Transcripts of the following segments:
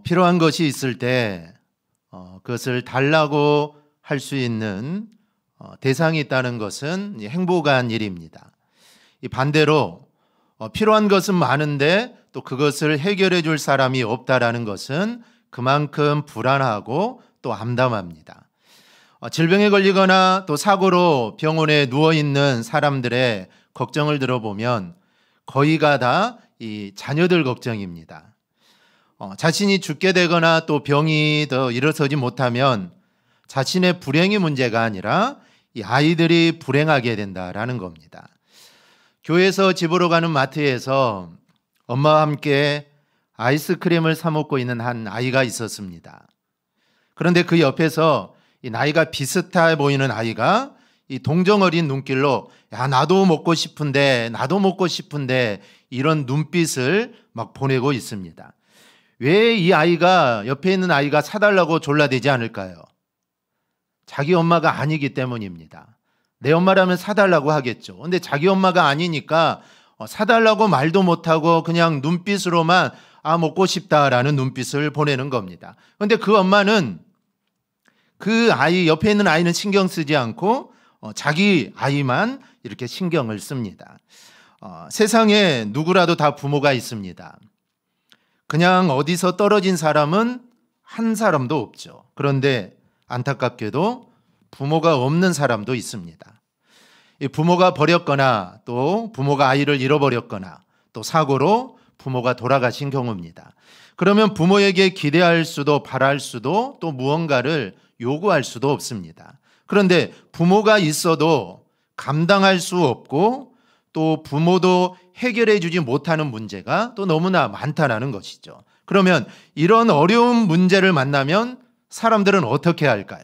필요한 것이 있을 때 그것을 달라고 할 수 있는 대상이 있다는 것은 행복한 일입니다. 반대로 필요한 것은 많은데 또 그것을 해결해 줄 사람이 없다라는 것은 그만큼 불안하고 또 암담합니다. 질병에 걸리거나 또 사고로 병원에 누워있는 사람들의 걱정을 들어보면 거의가 다 이 자녀들 걱정입니다. 자신이 죽게 되거나 또 병이 더 일어서지 못하면 자신의 불행이 문제가 아니라 이 아이들이 불행하게 된다라는 겁니다. 교회에서 집으로 가는 마트에서 엄마와 함께 아이스크림을 사 먹고 있는 한 아이가 있었습니다. 그런데 그 옆에서 이 나이가 비슷해 보이는 아이가 이 동정어린 눈길로 야 나도 먹고 싶은데 이런 눈빛을 막 보내고 있습니다. 왜 이 아이가 옆에 있는 아이가 사달라고 졸라대지 않을까요? 자기 엄마가 아니기 때문입니다. 내 엄마라면 사달라고 하겠죠. 근데 자기 엄마가 아니니까 사달라고 말도 못하고 그냥 눈빛으로만 먹고 싶다라는 눈빛을 보내는 겁니다. 그런데 그 엄마는 그 아이 옆에 있는 아이는 신경 쓰지 않고 자기 아이만 이렇게 신경을 씁니다. 세상에 누구라도 다 부모가 있습니다. 그냥 어디서 떨어진 사람은 한 사람도 없죠. 그런데 안타깝게도 부모가 없는 사람도 있습니다. 부모가 버렸거나 또 부모가 아이를 잃어버렸거나 또 사고로 부모가 돌아가신 경우입니다. 그러면 부모에게 기대할 수도 바랄 수도 또 무언가를 요구할 수도 없습니다. 그런데 부모가 있어도 감당할 수 없고 또 부모도 해결해 주지 못하는 문제가 또 너무나 많다는 것이죠. 그러면 이런 어려운 문제를 만나면 사람들은 어떻게 할까요?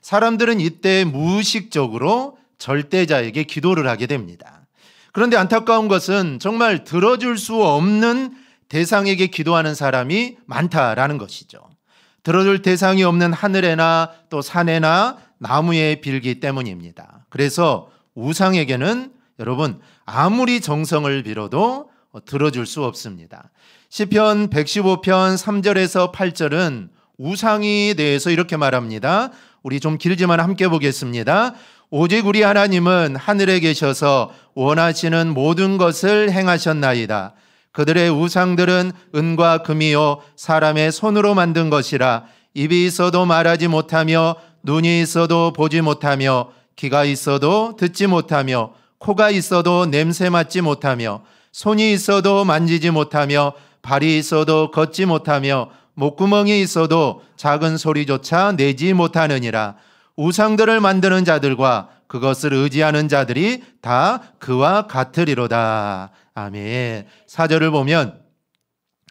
사람들은 이때 무의식적으로 절대자에게 기도를 하게 됩니다. 그런데 안타까운 것은 정말 들어줄 수 없는 대상에게 기도하는 사람이 많다라는 것이죠. 들어줄 대상이 없는 하늘에나 또 산에나 나무에 빌기 때문입니다. 그래서 우상에게는 여러분 아무리 정성을 빌어도 들어줄 수 없습니다. 시편 115편 3절에서 8절은 우상에 대해서 이렇게 말합니다. 우리 좀 길지만 함께 보겠습니다. 오직 우리 하나님은 하늘에 계셔서 원하시는 모든 것을 행하셨나이다. 그들의 우상들은 은과 금이요 사람의 손으로 만든 것이라. 입이 있어도 말하지 못하며 눈이 있어도 보지 못하며 귀가 있어도 듣지 못하며 코가 있어도 냄새 맡지 못하며 손이 있어도 만지지 못하며 발이 있어도 걷지 못하며 목구멍이 있어도 작은 소리조차 내지 못하느니라. 우상들을 만드는 자들과 그것을 의지하는 자들이 다 그와 같으리로다. 아멘. 4절을 보면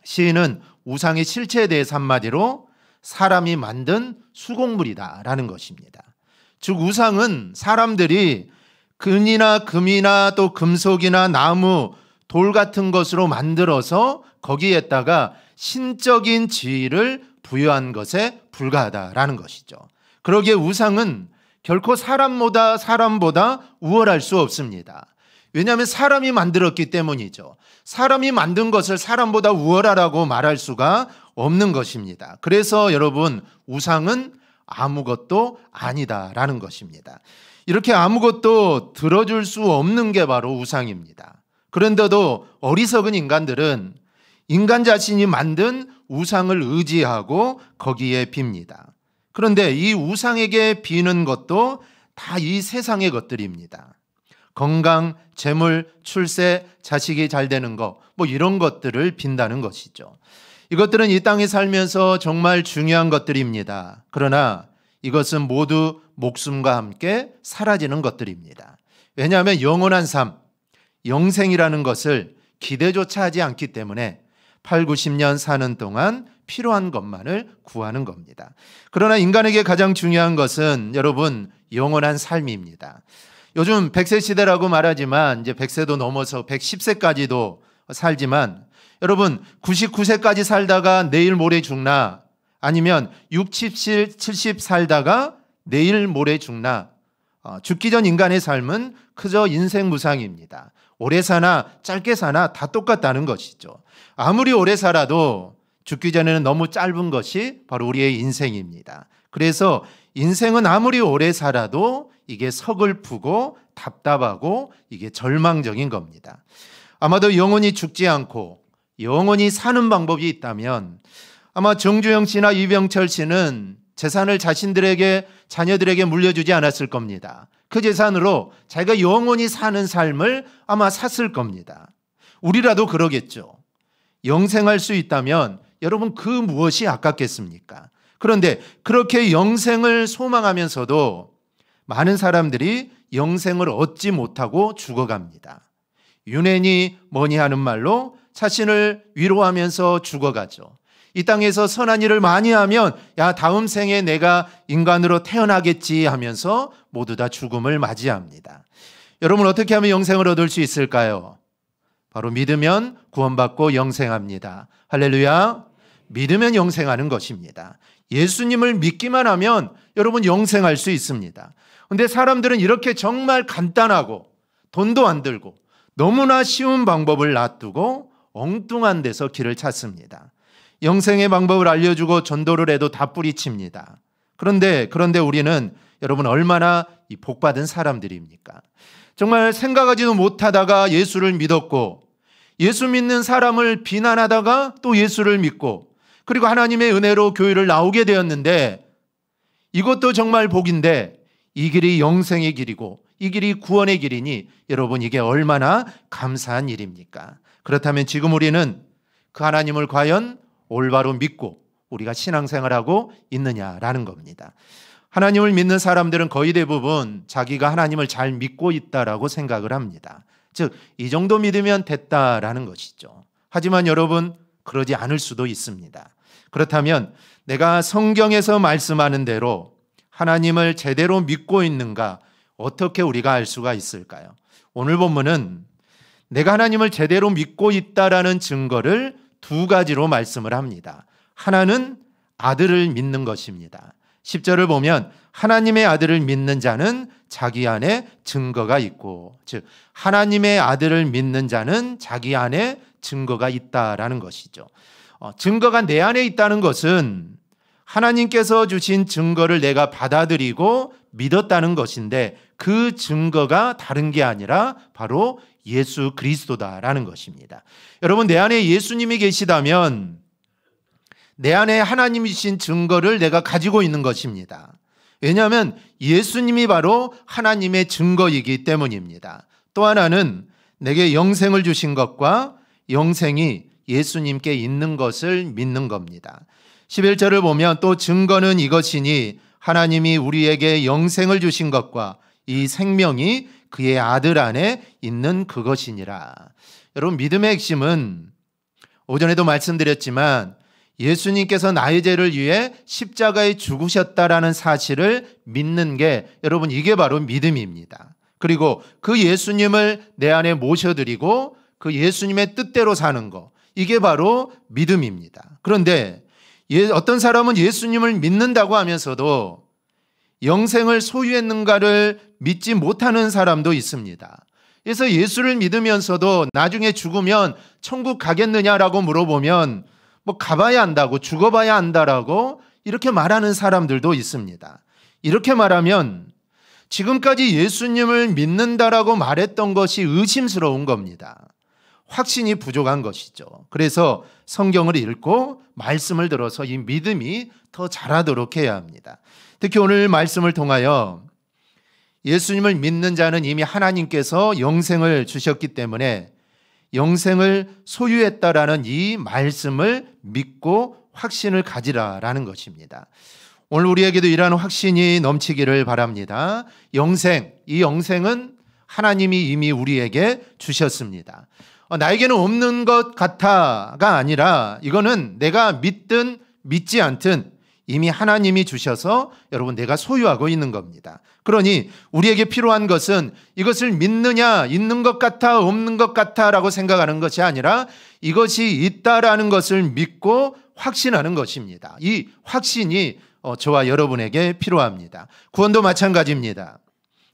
시인은 우상의 실체에 대해서 한마디로 사람이 만든 수공물이다라는 것입니다. 즉 우상은 사람들이 은이나 금이나 또 금속이나 나무, 돌 같은 것으로 만들어서 거기에다가 신적인 지위를 부여한 것에 불과하다라는 것이죠. 그러기에 우상은 결코 사람보다 우월할 수 없습니다. 왜냐하면 사람이 만들었기 때문이죠. 사람이 만든 것을 사람보다 우월하라고 말할 수가 없는 것입니다. 그래서 여러분 우상은 아무것도 아니다라는 것입니다. 이렇게 아무것도 들어줄 수 없는 게 바로 우상입니다. 그런데도 어리석은 인간들은 인간 자신이 만든 우상을 의지하고 거기에 빕니다. 그런데 이 우상에게 비는 것도 다 이 세상의 것들입니다. 건강, 재물, 출세, 자식이 잘 되는 것, 이런 것들을 빈다는 것이죠. 이것들은 이 땅에 살면서 정말 중요한 것들입니다. 그러나 이것은 모두 목숨과 함께 사라지는 것들입니다. 왜냐하면 영원한 삶, 영생이라는 것을 기대조차 하지 않기 때문에 8, 90년 사는 동안 필요한 것만을 구하는 겁니다. 그러나 인간에게 가장 중요한 것은 여러분 영원한 삶입니다. 요즘 100세 시대라고 말하지만 이제 100세도 넘어서 110세까지도 살지만 여러분 99세까지 살다가 내일 모레 죽나 아니면 60, 70 살다가 내일 모레 죽나 죽기 전 인간의 삶은 그저 인생 무상입니다. 오래 사나 짧게 사나 다 똑같다는 것이죠. 아무리 오래 살아도 죽기 전에는 너무 짧은 것이 바로 우리의 인생입니다. 그래서 인생은 아무리 오래 살아도 이게 서글프고 답답하고 이게 절망적인 겁니다. 아마도 영원히 죽지 않고 영원히 사는 방법이 있다면 아마 정주영 씨나 이병철 씨는 재산을 자신들에게, 자녀들에게 물려주지 않았을 겁니다. 그 재산으로 자기가 영원히 사는 삶을 아마 샀을 겁니다. 우리라도 그러겠죠. 영생할 수 있다면 여러분 그 무엇이 아깝겠습니까? 그런데 그렇게 영생을 소망하면서도 많은 사람들이 영생을 얻지 못하고 죽어갑니다. 유네니 뭐니 하는 말로 자신을 위로하면서 죽어가죠. 이 땅에서 선한 일을 많이 하면 다음 생에 내가 인간으로 태어나겠지 하면서 모두 다 죽음을 맞이합니다. 여러분 어떻게 하면 영생을 얻을 수 있을까요? 바로 믿으면 구원받고 영생합니다. 할렐루야. 믿으면 영생하는 것입니다. 예수님을 믿기만 하면 여러분 영생할 수 있습니다. 그런데 사람들은 이렇게 정말 간단하고 돈도 안 들고 너무나 쉬운 방법을 놔두고 엉뚱한 데서 길을 찾습니다. 영생의 방법을 알려주고 전도를 해도 다 뿌리칩니다. 그런데 우리는 여러분 얼마나 이 복받은 사람들입니까? 정말 생각하지도 못하다가 예수를 믿었고 예수 믿는 사람을 비난하다가 또 예수를 믿고 그리고 하나님의 은혜로 교회를 나오게 되었는데 이것도 정말 복인데 이 길이 영생의 길이고 이 길이 구원의 길이니 여러분 이게 얼마나 감사한 일입니까? 그렇다면 지금 우리는 그 하나님을 과연 올바로 믿고 우리가 신앙생활하고 있느냐라는 겁니다. 하나님을 믿는 사람들은 거의 대부분 자기가 하나님을 잘 믿고 있다라고 생각을 합니다. 즉, 이 정도 믿으면 됐다라는 것이죠. 하지만 여러분 그러지 않을 수도 있습니다. 그렇다면 내가 성경에서 말씀하는 대로 하나님을 제대로 믿고 있는가 어떻게 우리가 알 수가 있을까요? 오늘 본문은 내가 하나님을 제대로 믿고 있다라는 증거를 두 가지로 말씀을 합니다. 하나는 아들을 믿는 것입니다. 10절을 보면 하나님의 아들을 믿는 자는 자기 안에 증거가 있고, 즉 하나님의 아들을 믿는 자는 자기 안에 증거가 있다라는 것이죠. 증거가 내 안에 있다는 것은 하나님께서 주신 증거를 내가 받아들이고 믿었다는 것인데 그 증거가 다른 게 아니라 바로 예수 그리스도다라는 것입니다. 여러분 내 안에 예수님이 계시다면 내 안에 하나님이 주신 증거를 내가 가지고 있는 것입니다. 왜냐하면 예수님이 바로 하나님의 증거이기 때문입니다. 또 하나는 내게 영생을 주신 것과 영생이 예수님께 있는 것을 믿는 겁니다. 11절을 보면 또 증거는 이것이니 하나님이 우리에게 영생을 주신 것과 이 생명이 그의 아들 안에 있는 그것이니라. 여러분 믿음의 핵심은 오전에도 말씀드렸지만 예수님께서 나의 죄를 위해 십자가에 죽으셨다라는 사실을 믿는 게 여러분 이게 바로 믿음입니다. 그리고 그 예수님을 내 안에 모셔드리고 그 예수님의 뜻대로 사는 거 이게 바로 믿음입니다. 그런데 어떤 사람은 예수님을 믿는다고 하면서도 영생을 소유했는가를 믿지 못하는 사람도 있습니다. 그래서 예수를 믿으면서도 나중에 죽으면 천국 가겠느냐라고 물어보면 가봐야 한다고 죽어봐야 한다라고 이렇게 말하는 사람들도 있습니다. 이렇게 말하면 지금까지 예수님을 믿는다라고 말했던 것이 의심스러운 겁니다. 확신이 부족한 것이죠. 그래서 성경을 읽고 말씀을 들어서 이 믿음이 더 자라도록 해야 합니다. 특히 오늘 말씀을 통하여 예수님을 믿는 자는 이미 하나님께서 영생을 주셨기 때문에 영생을 소유했다라는 이 말씀을 믿고 확신을 가지라라는 것입니다. 오늘 우리에게도 이러한 확신이 넘치기를 바랍니다. 이 영생은 하나님이 이미 우리에게 주셨습니다. 나에게는 없는 것 같아가 아니라 이거는 내가 믿든 믿지 않든 이미 하나님이 주셔서 여러분 내가 소유하고 있는 겁니다. 그러니 우리에게 필요한 것은 이것을 믿느냐, 있는 것 같아, 없는 것 같아 라고 생각하는 것이 아니라 이것이 있다라는 것을 믿고 확신하는 것입니다. 이 확신이 저와 여러분에게 필요합니다. 구원도 마찬가지입니다.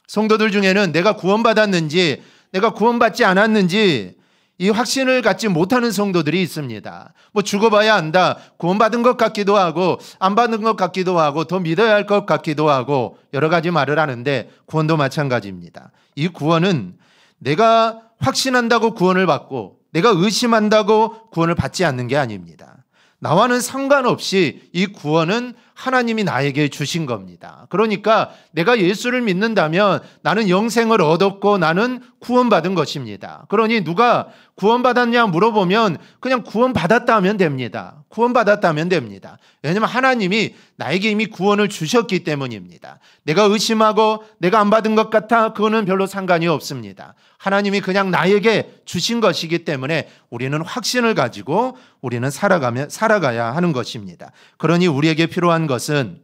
성도들 중에는 내가 구원받았는지 내가 구원받지 않았는지 이 확신을 갖지 못하는 성도들이 있습니다. 뭐 죽어봐야 안다, 구원받은 것 같기도 하고 안 받은 것 같기도 하고 더 믿어야 할 것 같기도 하고 여러 가지 말을 하는데, 구원도 마찬가지입니다. 이 구원은 내가 확신한다고 구원을 받고 내가 의심한다고 구원을 받지 않는 게 아닙니다. 나와는 상관없이 이 구원은 하나님이 나에게 주신 겁니다. 그러니까 내가 예수를 믿는다면 나는 영생을 얻었고 나는 구원받은 것입니다. 그러니 누가 구원받았냐 물어보면 그냥 구원받았다 하면 됩니다. 구원받았다 하면 됩니다. 왜냐하면 하나님이 나에게 이미 구원을 주셨기 때문입니다. 내가 의심하고 내가 안 받은 것 같아, 그거는 별로 상관이 없습니다. 하나님이 그냥 나에게 주신 것이기 때문에 우리는 확신을 가지고 우리는 살아가야 하는 것입니다. 그러니 우리에게 필요한 것은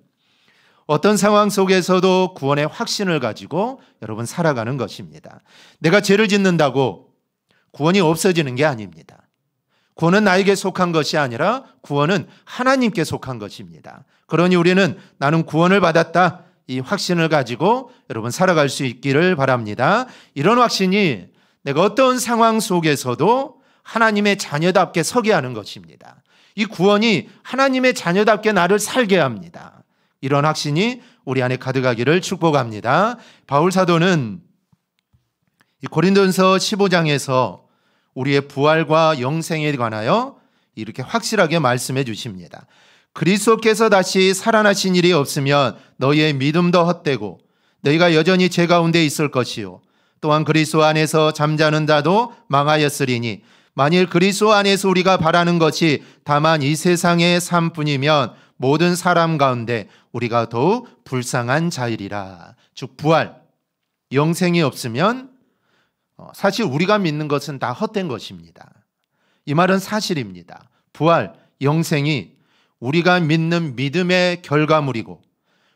어떤 상황 속에서도 구원의 확신을 가지고 여러분 살아가는 것입니다. 내가 죄를 짓는다고 구원이 없어지는 게 아닙니다. 구원은 나에게 속한 것이 아니라 구원은 하나님께 속한 것입니다. 그러니 우리는 나는 구원을 받았다, 이 확신을 가지고 여러분 살아갈 수 있기를 바랍니다. 이런 확신이 내가 어떤 상황 속에서도 하나님의 자녀답게 서게 하는 것입니다. 이 구원이 하나님의 자녀답게 나를 살게 합니다. 이런 확신이 우리 안에 가득하기를 축복합니다. 바울 사도는 이 고린도전서 15장에서 우리의 부활과 영생에 관하여 이렇게 확실하게 말씀해 주십니다. 그리스도께서 다시 살아나신 일이 없으면 너희의 믿음도 헛되고 너희가 여전히 죄 가운데 있을 것이요, 또한 그리스도 안에서 잠자는 자도 망하였으리니 만일 그리스도 안에서 우리가 바라는 것이 다만 이 세상의 삶뿐이면 모든 사람 가운데 우리가 더욱 불쌍한 자이리라. 즉 부활, 영생이 없으면 사실 우리가 믿는 것은 다 헛된 것입니다. 이 말은 사실입니다. 부활, 영생이 우리가 믿는 믿음의 결과물이고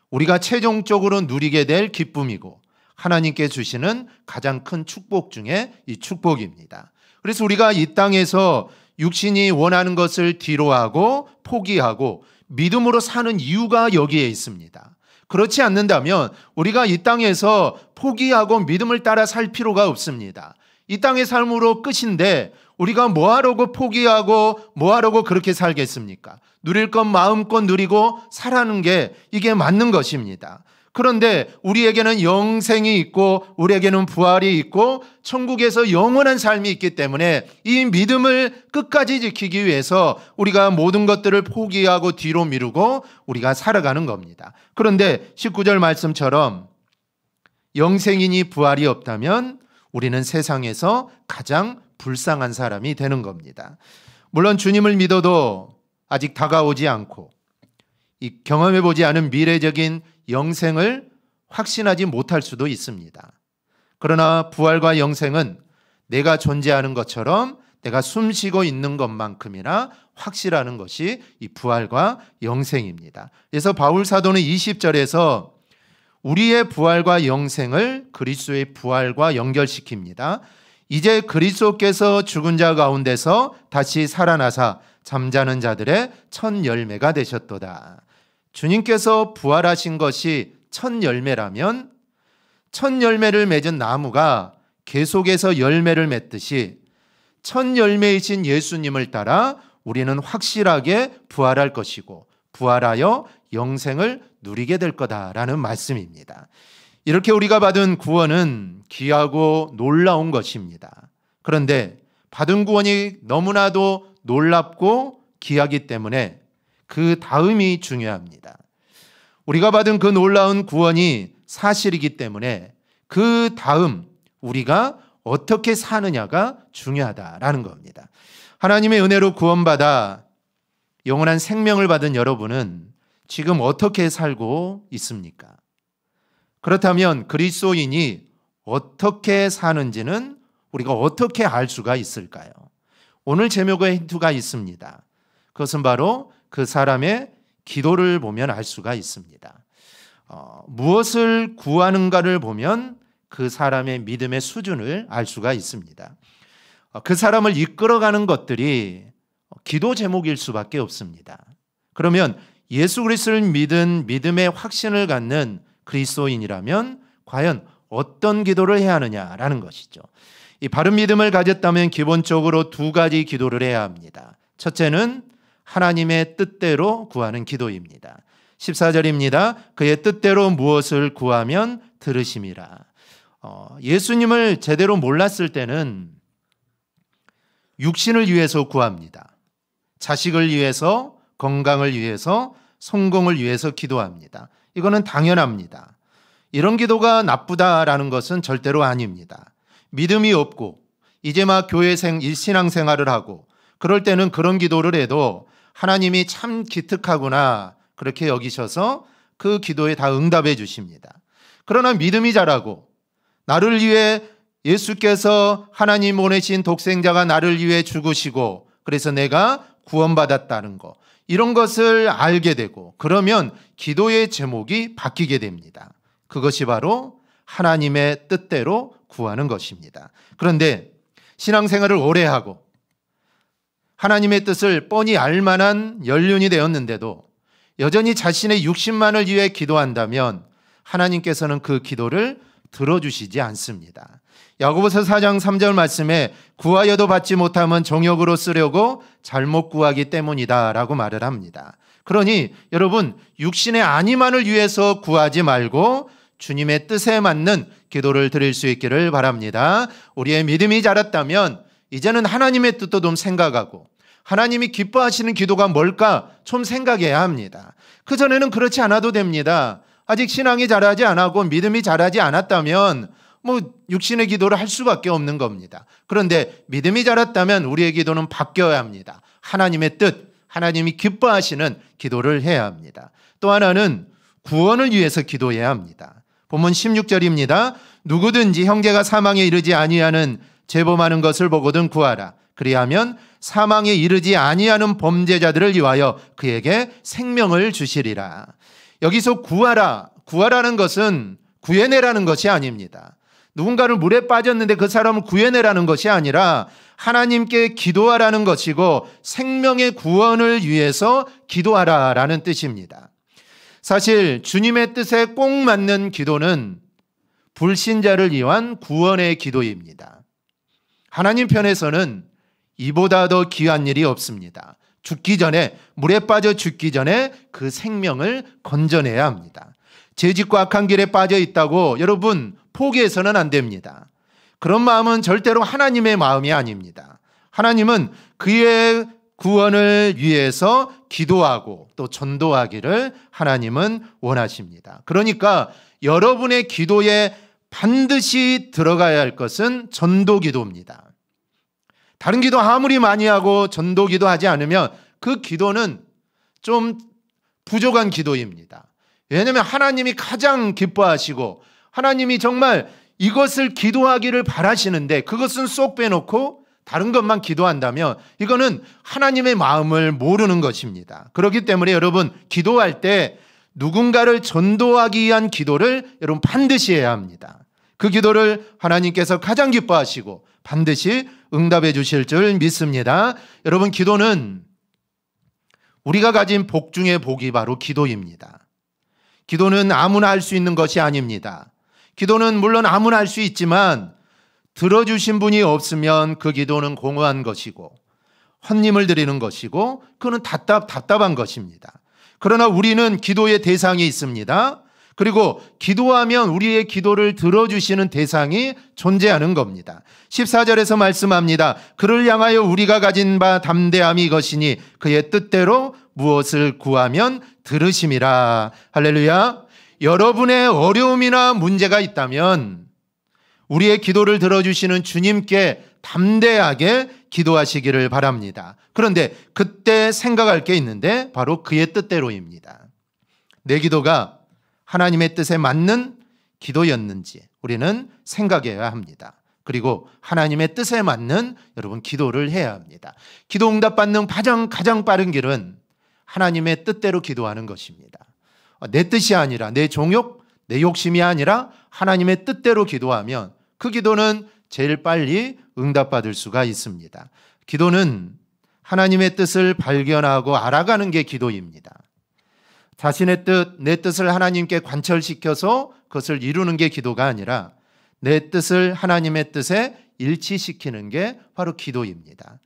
우리가 최종적으로 누리게 될 기쁨이고 하나님께 주시는 가장 큰 축복 중에 이 축복입니다. 그래서 우리가 이 땅에서 육신이 원하는 것을 뒤로하고 포기하고 믿음으로 사는 이유가 여기에 있습니다. 그렇지 않는다면 우리가 이 땅에서 포기하고 믿음을 따라 살 필요가 없습니다. 이 땅의 삶으로 끝인데 우리가 뭐하려고 포기하고 뭐하려고 그렇게 살겠습니까? 누릴 것 마음껏 누리고 살아가는 게 이게 맞는 것입니다. 그런데 우리에게는 영생이 있고 우리에게는 부활이 있고 천국에서 영원한 삶이 있기 때문에 이 믿음을 끝까지 지키기 위해서 우리가 모든 것들을 포기하고 뒤로 미루고 우리가 살아가는 겁니다. 그런데 19절 말씀처럼 영생이니 부활이 없다면 우리는 세상에서 가장 불쌍한 사람이 되는 겁니다. 물론 주님을 믿어도 아직 다가오지 않고 이 경험해보지 않은 미래적인 영생을 확신하지 못할 수도 있습니다. 그러나 부활과 영생은 내가 존재하는 것처럼 내가 숨쉬고 있는 것만큼이나 확실하는 것이 이 부활과 영생입니다. 그래서 바울 사도는 20절에서 우리의 부활과 영생을 그리스도의 부활과 연결시킵니다. 이제 그리스도께서 죽은 자 가운데서 다시 살아나사 잠자는 자들의 첫 열매가 되셨도다. 주님께서 부활하신 것이 첫 열매라면 첫 열매를 맺은 나무가 계속해서 열매를 맺듯이 첫 열매이신 예수님을 따라 우리는 확실하게 부활할 것이고 부활하여 영생을 누리게 될 거다라는 말씀입니다. 이렇게 우리가 받은 구원은 귀하고 놀라운 것입니다. 그런데 받은 구원이 너무나도 놀랍고 귀하기 때문에 그 다음이 중요합니다. 우리가 받은 그 놀라운 구원이 사실이기 때문에 그 다음 우리가 어떻게 사느냐가 중요하다라는 겁니다. 하나님의 은혜로 구원받아 영원한 생명을 받은 여러분은 지금 어떻게 살고 있습니까? 그렇다면 그리스도인이 어떻게 사는지는 우리가 어떻게 알 수가 있을까요? 오늘 제목에 힌트가 있습니다. 그것은 바로 그 사람의 기도를 보면 알 수가 있습니다. 무엇을 구하는가를 보면 그 사람의 믿음의 수준을 알 수가 있습니다. 그 사람을 이끌어가는 것들이 기도 제목일 수밖에 없습니다. 그러면 예수 그리스도를 믿은 믿음의 확신을 갖는 그리스도인이라면 과연 어떤 기도를 해야 하느냐라는 것이죠. 이 바른 믿음을 가졌다면 기본적으로 두 가지 기도를 해야 합니다. 첫째는 하나님의 뜻대로 구하는 기도입니다. 14절입니다. 그의 뜻대로 무엇을 구하면 들으심이라. 예수님을 제대로 몰랐을 때는 육신을 위해서 구합니다. 자식을 위해서, 건강을 위해서, 성공을 위해서 기도합니다. 이거는 당연합니다. 이런 기도가 나쁘다라는 것은 절대로 아닙니다. 믿음이 없고 이제 막 신앙생활을 하고 그럴 때는 그런 기도를 해도 하나님이 참 기특하구나 그렇게 여기셔서 그 기도에 다 응답해 주십니다. 그러나 믿음이 자라고 나를 위해 예수께서 하나님 보내신 독생자가 나를 위해 죽으시고 그래서 내가 구원받았다는 거 이런 것을 알게 되고 그러면 기도의 제목이 바뀌게 됩니다. 그것이 바로 하나님의 뜻대로 구하는 것입니다. 그런데 신앙생활을 오래 하고 하나님의 뜻을 뻔히 알만한 연륜이 되었는데도 여전히 자신의 육신만을 위해 기도한다면 하나님께서는 그 기도를 들어주시지 않습니다. 야고보서 4장 3절 말씀에 구하여도 받지 못하면 정욕으로 쓰려고 잘못 구하기 때문이다 라고 말을 합니다. 그러니 여러분 육신의 안위만을 위해서 구하지 말고 주님의 뜻에 맞는 기도를 드릴 수 있기를 바랍니다. 우리의 믿음이 자랐다면 이제는 하나님의 뜻도 좀 생각하고 하나님이 기뻐하시는 기도가 뭘까 좀 생각해야 합니다. 그전에는 그렇지 않아도 됩니다. 아직 신앙이 자라지 않았고 믿음이 자라지 않았다면 육신의 기도를 할 수밖에 없는 겁니다. 그런데 믿음이 자랐다면 우리의 기도는 바뀌어야 합니다. 하나님의 뜻, 하나님이 기뻐하시는 기도를 해야 합니다. 또 하나는 구원을 위해서 기도해야 합니다. 본문 16절입니다. 누구든지 형제가 사망에 이르지 아니하는 죄범하는 것을 보거든 구하라. 그리하면 사망에 이르지 아니하는 범죄자들을 위하여 그에게 생명을 주시리라. 여기서 구하라는 것은 구해내라는 것이 아닙니다. 누군가를 물에 빠졌는데 그 사람을 구해내라는 것이 아니라 하나님께 기도하라는 것이고 생명의 구원을 위해서 기도하라라는 뜻입니다. 사실 주님의 뜻에 꼭 맞는 기도는 불신자를 위한 구원의 기도입니다. 하나님 편에서는 이보다 더 귀한 일이 없습니다. 죽기 전에, 물에 빠져 죽기 전에 그 생명을 건져내야 합니다. 죄짓고 악한 길에 빠져 있다고 여러분 포기해서는 안 됩니다. 그런 마음은 절대로 하나님의 마음이 아닙니다. 하나님은 그의 구원을 위해서 기도하고 또 전도하기를 하나님은 원하십니다. 그러니까 여러분의 기도에 반드시 들어가야 할 것은 전도 기도입니다. 다른 기도 아무리 많이 하고 전도 기도하지 않으면 그 기도는 좀 부족한 기도입니다. 왜냐하면 하나님이 가장 기뻐하시고 하나님이 정말 이것을 기도하기를 바라시는데 그것은 쏙 빼놓고 다른 것만 기도한다면 이거는 하나님의 마음을 모르는 것입니다. 그렇기 때문에 여러분 기도할 때 누군가를 전도하기 위한 기도를 여러분 반드시 해야 합니다. 그 기도를 하나님께서 가장 기뻐하시고 반드시 응답해 주실 줄 믿습니다. 여러분 기도는 우리가 가진 복 중의 복이 바로 기도입니다. 기도는 아무나 할 수 있는 것이 아닙니다. 기도는 물론 아무나 할 수 있지만 들어주신 분이 없으면 그 기도는 공허한 것이고 헌님을 드리는 것이고 그거는 답답한 것입니다. 그러나 우리는 기도의 대상이 있습니다. 그리고 기도하면 우리의 기도를 들어주시는 대상이 존재하는 겁니다. 14절에서 말씀합니다. 그를 향하여 우리가 가진 바 담대함이 이것이니 그의 뜻대로 무엇을 구하면 들으심이라. 할렐루야. 여러분의 어려움이나 문제가 있다면 우리의 기도를 들어주시는 주님께 담대하게 기도하시기를 바랍니다. 그런데 그때 생각할 게 있는데 바로 그의 뜻대로입니다. 내 기도가 하나님의 뜻에 맞는 기도였는지 우리는 생각해야 합니다. 그리고 하나님의 뜻에 맞는 여러분 기도를 해야 합니다. 기도 응답받는 가장 빠른 길은 하나님의 뜻대로 기도하는 것입니다. 내 뜻이 아니라 내 종욕, 내 욕심이 아니라 하나님의 뜻대로 기도하면 그 기도는 제일 빨리 응답받을 수가 있습니다. 기도는 하나님의 뜻을 발견하고 알아가는 게 기도입니다. 자신의 뜻, 내 뜻을 하나님께 관철시켜서 그것을 이루는 게 기도가 아니라 내 뜻을 하나님의 뜻에 일치시키는 게 바로 기도입니다.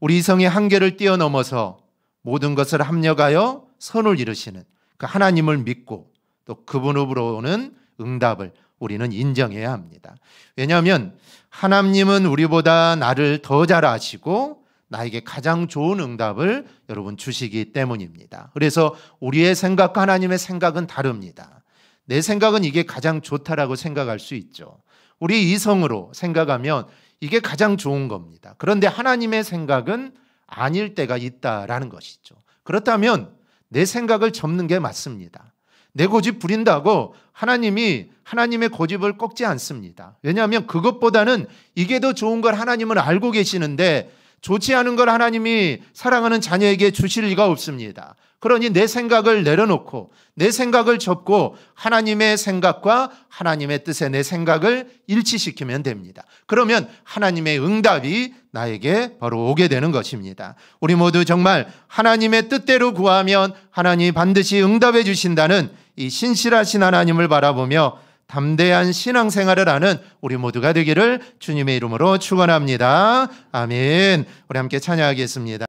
우리 이성의 한계를 뛰어넘어서 모든 것을 합력하여 선을 이루시는 그 하나님을 믿고 또 그분으로 오는 응답을 우리는 인정해야 합니다. 왜냐하면 하나님은 우리보다 나를 더 잘 아시고 나에게 가장 좋은 응답을 여러분 주시기 때문입니다. 그래서 우리의 생각과 하나님의 생각은 다릅니다. 내 생각은 이게 가장 좋다라고 생각할 수 있죠. 우리 이성으로 생각하면 이게 가장 좋은 겁니다. 그런데 하나님의 생각은 아닐 때가 있다라는 것이죠. 그렇다면 내 생각을 접는 게 맞습니다. 내 고집 부린다고 하나님이 하나님의 고집을 꺾지 않습니다. 왜냐하면 그것보다는 이게 더 좋은 걸 하나님은 알고 계시는데 좋지 않은 걸 하나님이 사랑하는 자녀에게 주실 리가 없습니다. 그러니 내 생각을 내려놓고 내 생각을 접고 하나님의 생각과 하나님의 뜻에 내 생각을 일치시키면 됩니다. 그러면 하나님의 응답이 나에게 바로 오게 되는 것입니다. 우리 모두 정말 하나님의 뜻대로 구하면 하나님이 반드시 응답해 주신다는 이 신실하신 하나님을 바라보며 담대한 신앙생활을 하는 우리 모두가 되기를 주님의 이름으로 축원합니다. 아멘. 우리 함께 찬양하겠습니다.